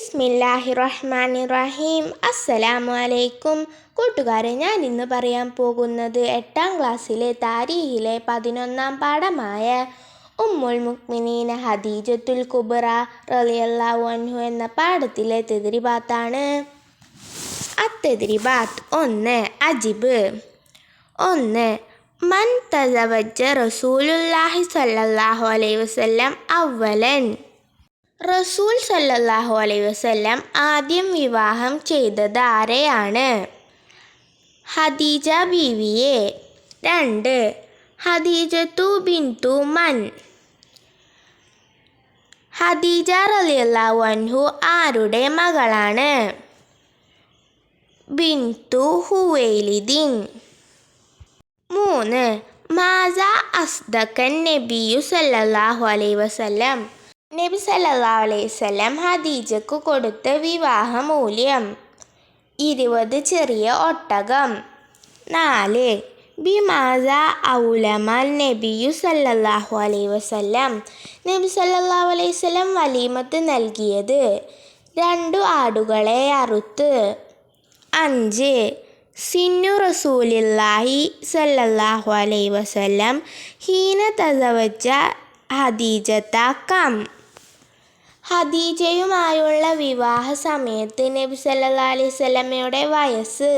ബിസ്മില്ലാഹിർ റഹ്മാനിർ റഹീം. അസ്സലാമു അലൈക്കും. കൂട്ടുകാരെ, ഞാൻ ഇന്ന് പറയാൻ പോകുന്നത് 8ാം ക്ലാസ്സിലെ താരീഖിലെ 11ാം പാഠമായ ഉമ്മുൽ മുഅ്മിനീന ഖദീജത്തുൽ കുബ്ര റളിയല്ലാഹു അൻഹു എന്ന പാഠത്തിലെ തദ്രിബാത്താണ്. അത്തദ്രിബാത്ത് 1. അജിബ്. 1. മൻ തസവ്വജ റസൂലുള്ളാഹി സ്വല്ലല്ലാഹു അലൈഹി വസല്ലം അവ്വലൻ. റസൂൽ സ്വല്ലല്ലാഹു അലൈഹി വസല്ലം ആദ്യം വിവാഹം ചെയ്തത് ആരെയാണ്? ഖദീജ ബീവിയെ. 2. ഖദീജത്തു ബിൻതു മൻ. ഖദീജ റളിയല്ലാഹു അൻഹു ആരുടെ മകളാണ്? ബിൻതു ഖുവൈലിദിൻ. 3. മാസാ അസ്ദഖൻ നബിയു സല്ലല്ലാഹു അലൈഹി വസല്ലം. നബി സല്ലല്ലാഹു അലൈഹി വസല്ലം ഖദീജക്ക് കൊടുത്ത വിവാഹമൂല്യം. 20 ചെറിയ ഒട്ടകം. 4. ബിമാസാ ഔലമൽ നബിയു സല്ലല്ലാഹു അലൈഹി വസല്ലം. നബി സല്ലല്ലാഹു അലൈഹി വസല്ലം വലീമത്ത് നൽകിയത്. 2 ആടുകളെ അറുത്ത്. 5. സിന്നു റസൂലില്ലാഹി സല്ലല്ലാഹു അലൈഹി വസല്ലം ഹീന തസവ്വജ ഖദീജത കം. ഖദീജയുമായുള്ള വിവാഹ സമയത്ത് നബി സല്ലല്ലാഹു അലൈഹി വസല്ലമയുടെ വയസ്സ്.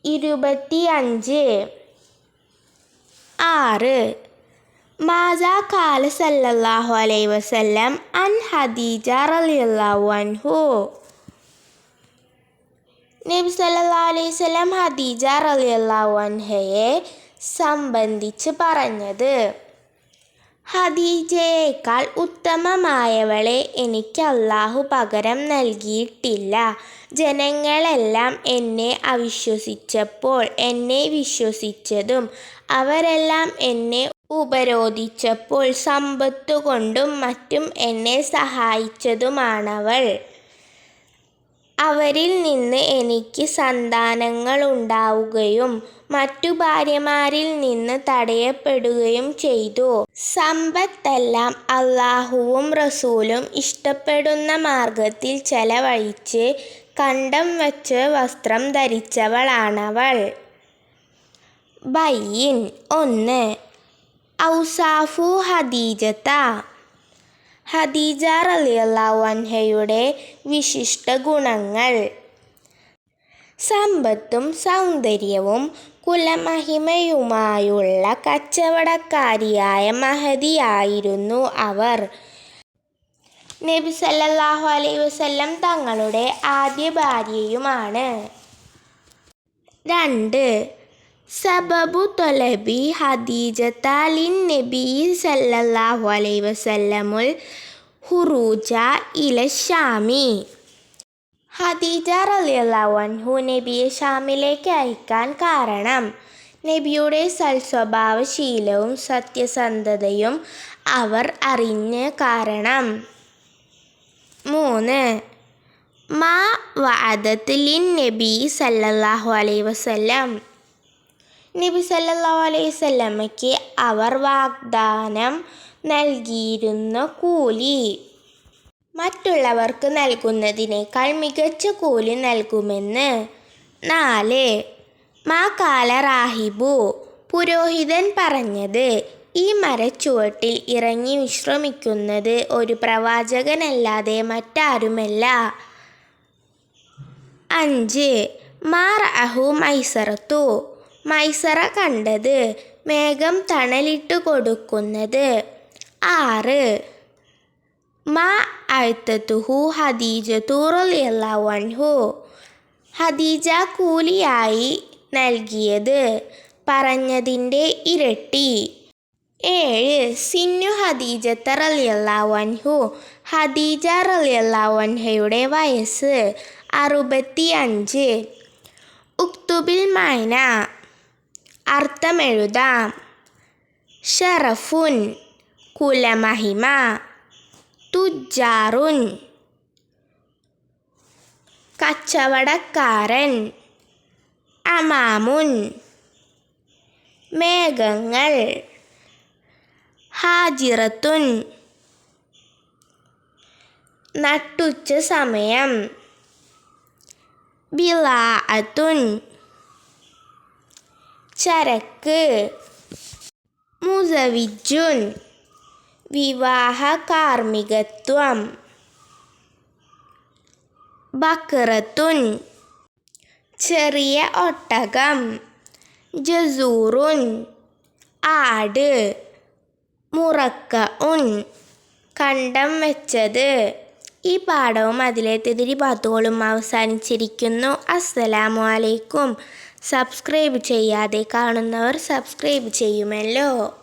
25. 6. മാസാ ഖാല സല്ലല്ലാഹു അലൈഹി വസല്ലം അൻ ഖദീജ റളിയല്ലാഹു അൻഹു. നബി സല്ലല്ലാഹു അലൈഹി വസല്ലം ഖദീജ റളിയല്ലാഹു അൻഹയെ സംബന്ധിച്ച് പറഞ്ഞത്. ഖദീജയേക്കാൾ ഉത്തമമായവളെ എനിക്ക് അല്ലാഹു പകരം നൽകിയിട്ടില്ല. ജനങ്ങളെല്ലാം എന്നെ അവിശ്വസിച്ചപ്പോൾ എന്നെ വിശ്വസിച്ചതും അവരെല്ലാം എന്നെ ഉപരോധിച്ചപ്പോൾ സമ്പത്തുകൊണ്ടും മറ്റും എന്നെ സഹായിച്ചതുമാണവൾ. അവരിൽ നിന്ന് എനിക്ക് സന്താനങ്ങളുണ്ടാവുകയും മറ്റു ഭാര്യമാരിൽ നിന്ന് തടയപ്പെടുകയും ചെയ്തു. സമ്പത്തെല്ലാം അല്ലാഹുവും റസൂലും ഇഷ്ടപ്പെടുന്ന മാർഗത്തിൽ ചെലവഴിച്ച് കണ്ടം വച്ച് വസ്ത്രം ധരിച്ചവളാണവൾ. ബയ്യിൻ. 1. ഔസാഫു ഖദീജത. ഖദീജ റളിയല്ലാഹു അൻഹയുടെ വിശിഷ്ട ഗുണങ്ങൾ. സമ്പത്തും സൗന്ദര്യവും കുലമഹിമയുമായുള്ള കച്ചവടക്കാരിയായ മഹദിയായിരുന്നു അവർ. നബി സല്ലല്ലാഹു അലൈഹി വസല്ലം തങ്ങളുടെ ആദ്യ ഭാര്യയുമാണ്. 2. സബബു ത്വലബി ഖദീജത ലിൻ നബി സല്ലല്ലാഹു അലൈഹി വസല്ലമുൽ ഖുറൂജ ഇല ശാമി. ഖദീജ റളിയല്ലാഹു അൻഹു നബിയെ ഷാമിലേക്ക് അയക്കാൻ കാരണം നബിയുടെ സൽസ്വഭാവശീലവും സത്യസന്ധതയും അവർ അറിഞ്ഞ് കാരണം. 3. മാ വഅദത് ലിൻ നബി സല്ലല്ലാഹു അലൈഹി വസല്ലം. നബി സല്ലല്ലാഹു അലൈഹി വസല്ലമയ്ക്ക് അവർ വാഗ്ദാനം നൽകിയിരുന്ന കൂലി. മറ്റുള്ളവർക്ക് നൽകുന്നതിനേക്കാൾ മികച്ച കൂലി നൽകുമെന്ന്. 4. മാ കാല റാഹിബു. പുരോഹിതൻ പറഞ്ഞത്. ഈ മരച്ചുവട്ടിൽ ഇറങ്ങി വിശ്രമിക്കുന്നത് ഒരു പ്രവാചകനല്ലാതെ മറ്റാരുമല്ല. 5. മാ റഅഹു മൈസറത്തു. മൈസറ കണ്ടത്. മേഘം തണലിട്ട് കൊടുക്കുന്നത്. 6. മാ അഅ്തതുഹു ഖദീജത്തു റളിയല്ലാഹു അൻഹു. ഖദീജ കൂലിയായി നൽകിയത് പറഞ്ഞതിൻ്റെ ഇരട്ടി. 7. സിന്നു ഖദീജത റളിയല്ലാഹു അൻഹു. ഖദീജ റളിയല്ലാഹു അൻഹയുടെ വയസ്സ്. 65. ഉക്തുബിൽ മഅന. അർത്ഥമെഴുതാം. ഷറഫുൻ കുലമഹിമ. തുജ്ജാറുൻ കച്ചവടക്കാരൻ. അമാമുൻ മേഘങ്ങൾ. ഹാജിറത്തുൻ നട്ടുച്ച സമയം. ബിളാഅത്തുൻ ചരക്ക്. മുസവിജുൻ വിവാഹ കാർമ്മികത്വം. ബക്റത്തുൻ ചെറിയ ഒട്ടകം. ജസൂറുൻ ആട്. മുറക്കഉൻ കണ്ടം വെച്ചത്. ഈ പാഠവും അതിലെ തിരിപാത്തുകളും അവസാനിച്ചിരിക്കുന്നു. അസ്സലാമു അലൈക്കും. സബ്സ്ക്രൈബ് ചെയ്യാതെ കാണുന്നവർ സബ്സ്ക്രൈബ് ചെയ്യുമല്ലോ.